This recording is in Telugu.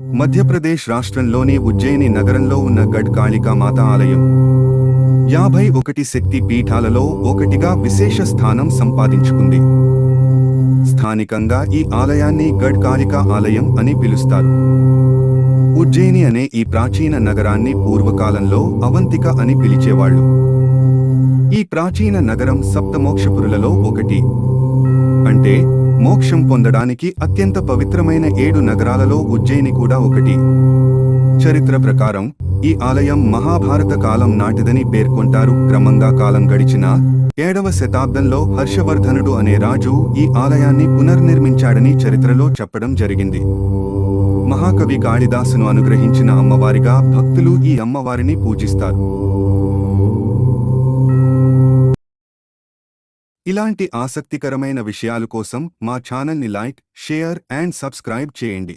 మధ్యప్రదేశ్ రాష్ట్రంలోని ఉజ్జయిని నగరంలో ఉన్న గఢ్ కాళికా మాత ఆలయం 51 శక్తి పీఠాలలో ఒకటిగా విశేష స్థానం సంపాదించుకుంది. స్థానికంగా ఈ ఆలయాన్ని గఢ్ కాళికా ఆలయం అని పిలుస్తారు. ఉజ్జయిని అనే ఈ ప్రాచీన నగరాన్ని పూర్వకాలంలో అవంతిక అని పిలిచేవాళ్లు. ఈ ప్రాచీన నగరం సప్తమోక్షపురులలో ఒకటి. అంటే మోక్షం పొందడానికి అత్యంత పవిత్రమైన 7 నగరాలలో ఉజ్జయిని కూడా ఒకటి. చరిత్ర ప్రకారం ఈ ఆలయం మహాభారత కాలం నాటిదని పేర్కొంటారు. క్రమంగా కాలం గడిచిన 7వ శతాబ్దంలో హర్షవర్ధనుడు అనే రాజు ఈ ఆలయాన్ని పునర్నిర్మించాడని చరిత్రలో చెప్పడం జరిగింది. మహాకవి కాళిదాసును అనుగ్రహించిన అమ్మవారిగా భక్తులు ఈ అమ్మవారిని పూజిస్తారు. ఇలాంటి ఆసక్తికరమైన విషయాల కోసం మా ఛానల్ని లైక్, షేర్ అండ్ సబ్స్క్రైబ్ చేయండి.